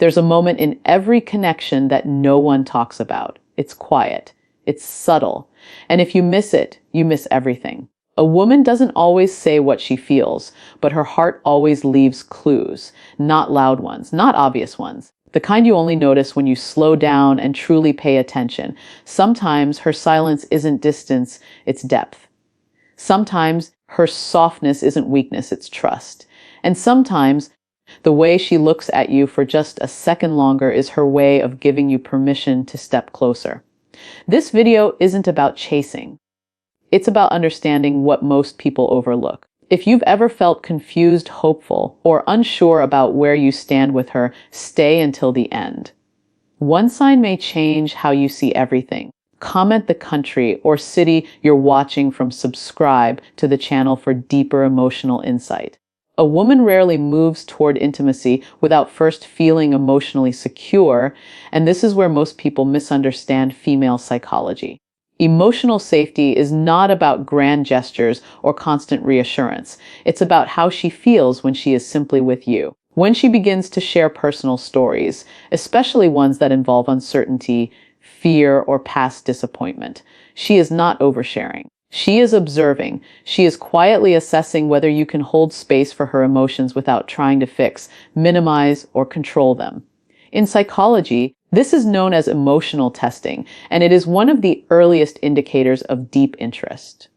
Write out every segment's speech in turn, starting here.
There's a moment in every connection that no one talks about. It's quiet. It's subtle. And if you miss it, you miss everything. A woman doesn't always say what she feels, but her heart always leaves clues. Not loud ones, not obvious ones. The kind you only notice when you slow down and truly pay attention. Sometimes her silence isn't distance, it's depth. Sometimes her softness isn't weakness, it's trust. And sometimes the way she looks at you for just a second longer is her way of giving you permission to step closer. This video isn't about chasing. It's about understanding what most people overlook. If you've ever felt confused, hopeful, or unsure about where you stand with her, stay until the end. One sign may change how you see everything. Comment the country or city you're watching from, subscribe to the channel for deeper emotional insight. A woman rarely moves toward intimacy without first feeling emotionally secure, and this is where most people misunderstand female psychology. Emotional safety is not about grand gestures or constant reassurance. It's about how she feels when she is simply with you. When she begins to share personal stories, especially ones that involve uncertainty, fear, or past disappointment, she is not oversharing. She is observing. She is quietly assessing whether you can hold space for her emotions without trying to fix, minimize, or control them. In psychology, this is known as emotional testing, and it is one of the earliest indicators of deep interest.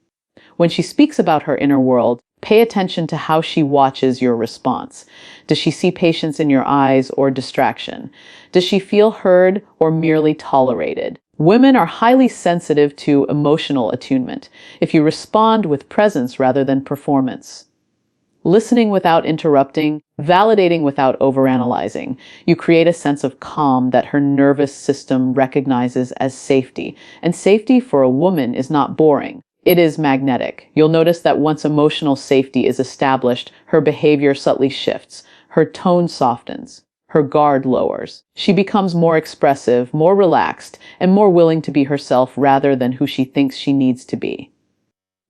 When she speaks about her inner world, pay attention to how she watches your response. Does she see patience in your eyes or distraction? Does she feel heard or merely tolerated? Women are highly sensitive to emotional attunement. If you respond with presence rather than performance, listening without interrupting, validating without overanalyzing, you create a sense of calm that her nervous system recognizes as safety. And safety for a woman is not boring. It is magnetic. You'll notice that once emotional safety is established, her behavior subtly shifts. Her tone softens. Her guard lowers. She becomes more expressive, more relaxed, and more willing to be herself rather than who she thinks she needs to be.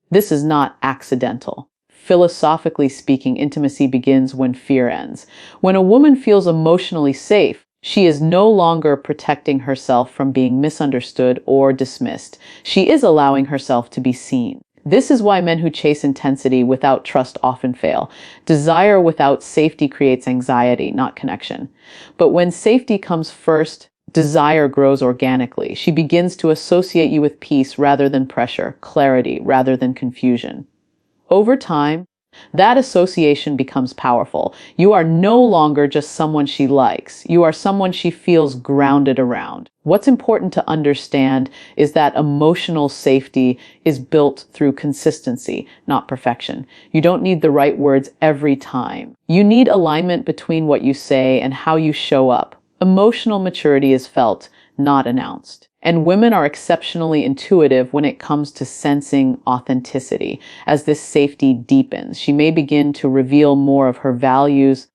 This is not accidental. Philosophically speaking, intimacy begins when fear ends. When a woman feels emotionally safe, she is no longer protecting herself from being misunderstood or dismissed. She is allowing herself to be seen. This is why men who chase intensity without trust often fail. Desire without safety creates anxiety, not connection. But when safety comes first, desire grows organically. She begins to associate you with peace rather than pressure, clarity rather than confusion. Over time, that association becomes powerful. You are no longer just someone she likes. You are someone she feels grounded around. What's important to understand is that emotional safety is built through consistency, not perfection. You don't need the right words every time. You need alignment between what you say and how you show up. Emotional maturity is felt, not announced. And women are exceptionally intuitive when it comes to sensing authenticity. As this safety deepens, she may begin to reveal more of her values,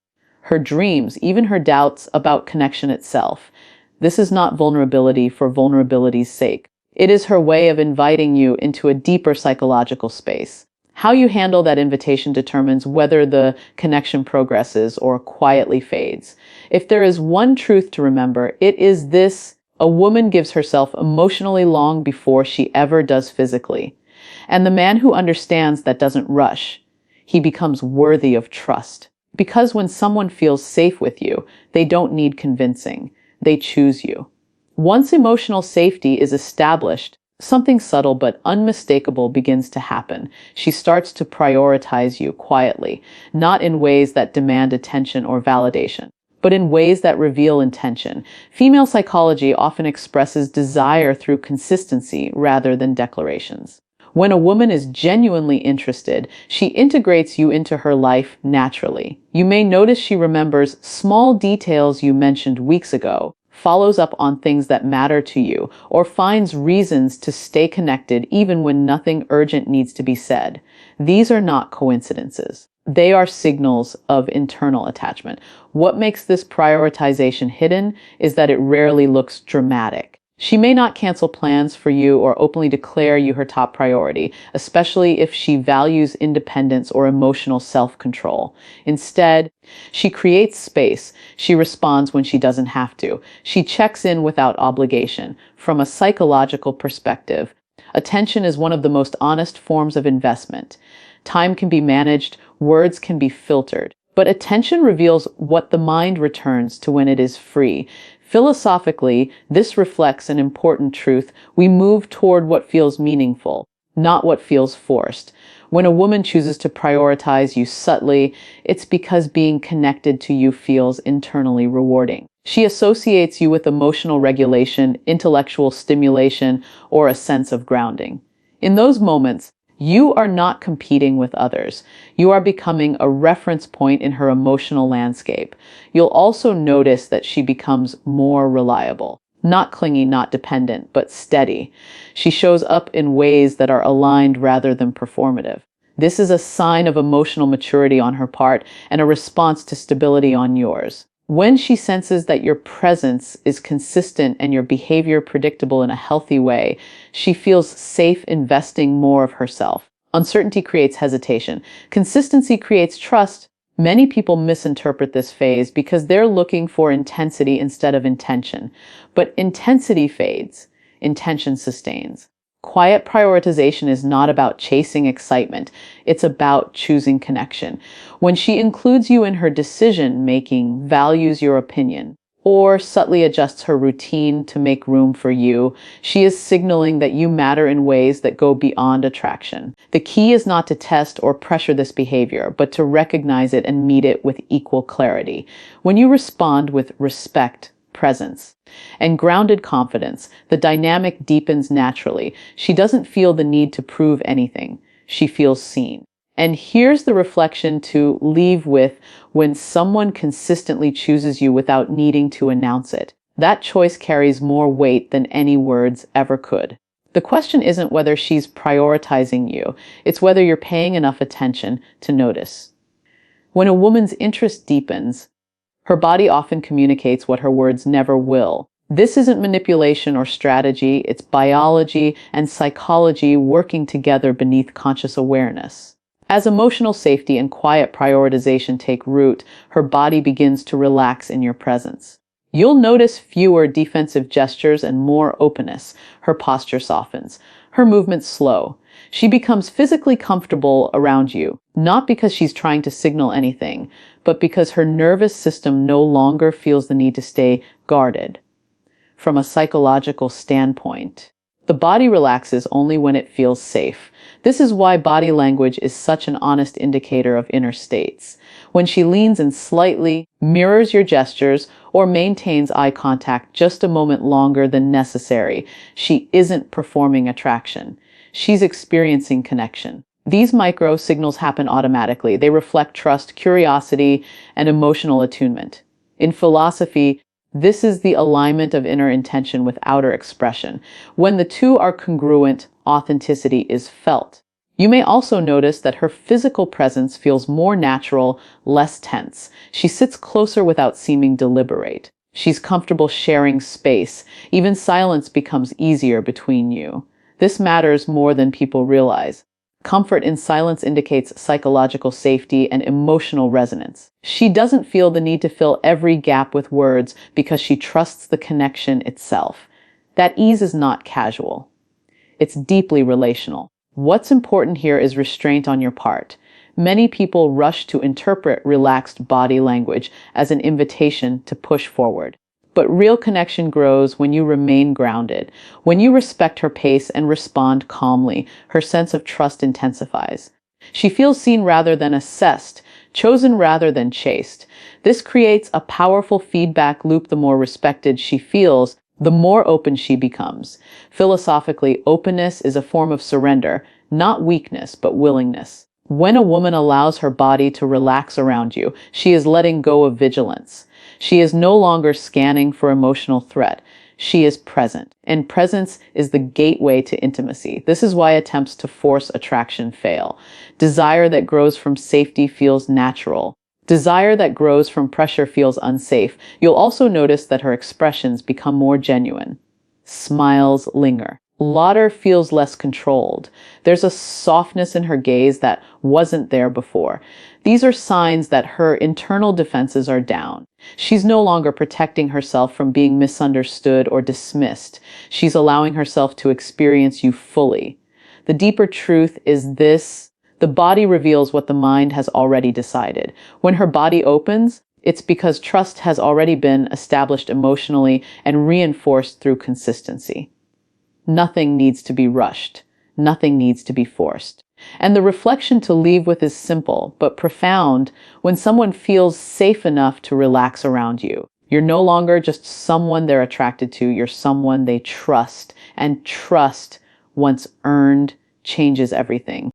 her dreams, even her doubts about connection itself. This is not vulnerability for vulnerability's sake. It is her way of inviting you into a deeper psychological space. How you handle that invitation determines whether the connection progresses or quietly fades. If there is one truth to remember, it is this: a woman gives herself emotionally long before she ever does physically. And the man who understands that doesn't rush. He becomes worthy of trust. Because when someone feels safe with you, they don't need convincing. They choose you. Once emotional safety is established, something subtle but unmistakable begins to happen. She starts to prioritize you quietly, not in ways that demand attention or validation, but in ways that reveal intention. Female psychology often expresses desire through consistency rather than declarations. When a woman is genuinely interested, she integrates you into her life naturally. You may notice she remembers small details you mentioned weeks ago, follows up on things that matter to you, or finds reasons to stay connected even when nothing urgent needs to be said. These are not coincidences. They are signals of internal attachment. What makes this prioritization hidden is that it rarely looks dramatic. She may not cancel plans for you or openly declare you her top priority, especially if she values independence or emotional self-control. Instead, she creates space. She responds when she doesn't have to. She checks in without obligation. From a psychological perspective, attention is one of the most honest forms of investment. Time can be managed, words can be filtered, but attention reveals what the mind returns to when it is free. Philosophically, this reflects an important truth. We move toward what feels meaningful, not what feels forced. When a woman chooses to prioritize you subtly, it's because being connected to you feels internally rewarding. She associates you with emotional regulation, intellectual stimulation, or a sense of grounding. In those moments, you are not competing with others. You are becoming a reference point in her emotional landscape. You'll also notice that she becomes more reliable. Not clingy, not dependent, but steady. She shows up in ways that are aligned rather than performative. This is a sign of emotional maturity on her part and a response to stability on yours. When she senses that your presence is consistent and your behavior predictable in a healthy way, she feels safe investing more of herself. Uncertainty creates hesitation. Consistency creates trust. Many people misinterpret this phase because they're looking for intensity instead of intention. But intensity fades. Intention sustains. Quiet prioritization is not about chasing excitement. It's about choosing connection. When she includes you in her decision-making, values your opinion, or subtly adjusts her routine to make room for you, she is signaling that you matter in ways that go beyond attraction. The key is not to test or pressure this behavior, but to recognize it and meet it with equal clarity. When you respond with respect, presence, and grounded confidence, the dynamic deepens naturally. She doesn't feel the need to prove anything. She feels seen. And here's the reflection to leave with: when someone consistently chooses you without needing to announce it, that choice carries more weight than any words ever could. The question isn't whether she's prioritizing you, it's whether you're paying enough attention to notice. When a woman's interest deepens, her body often communicates what her words never will. This isn't manipulation or strategy, it's biology and psychology working together beneath conscious awareness. As emotional safety and quiet prioritization take root, her body begins to relax in your presence. You'll notice fewer defensive gestures and more openness. Her posture softens. Her movements slow. She becomes physically comfortable around you, not because she's trying to signal anything, but because her nervous system no longer feels the need to stay guarded. From a psychological standpoint, the body relaxes only when it feels safe. This is why body language is such an honest indicator of inner states. When she leans in slightly, mirrors your gestures, or maintains eye contact just a moment longer than necessary, she isn't performing attraction. She's experiencing connection. These micro signals happen automatically. They reflect trust, curiosity, and emotional attunement. In philosophy, this is the alignment of inner intention with outer expression. When the two are congruent, authenticity is felt. You may also notice that her physical presence feels more natural, less tense. She sits closer without seeming deliberate. She's comfortable sharing space. Even silence becomes easier between you. This matters more than people realize. Comfort in silence indicates psychological safety and emotional resonance. She doesn't feel the need to fill every gap with words because she trusts the connection itself. That ease is not casual. It's deeply relational. What's important here is restraint on your part. Many people rush to interpret relaxed body language as an invitation to push forward. But real connection grows when you remain grounded. When you respect her pace and respond calmly, her sense of trust intensifies. She feels seen rather than assessed, chosen rather than chased. This creates a powerful feedback loop. The more respected she feels, the more open she becomes. Philosophically, openness is a form of surrender, not weakness, but willingness. When a woman allows her body to relax around you, she is letting go of vigilance. She is no longer scanning for emotional threat. She is present, and presence is the gateway to intimacy. This is why attempts to force attraction fail. Desire that grows from safety feels natural. Desire that grows from pressure feels unsafe. You'll also notice that her expressions become more genuine. Smiles linger. Lauder feels less controlled. There's a softness in her gaze that wasn't there before. These are signs that her internal defenses are down. She's no longer protecting herself from being misunderstood or dismissed. She's allowing herself to experience you fully. The deeper truth is this: the body reveals what the mind has already decided. When her body opens, it's because trust has already been established emotionally and reinforced through consistency. Nothing needs to be rushed. Nothing needs to be forced. And the reflection to leave with is simple but profound. When someone feels safe enough to relax around you, you're no longer just someone they're attracted to, you're someone they trust. And trust, once earned, changes everything.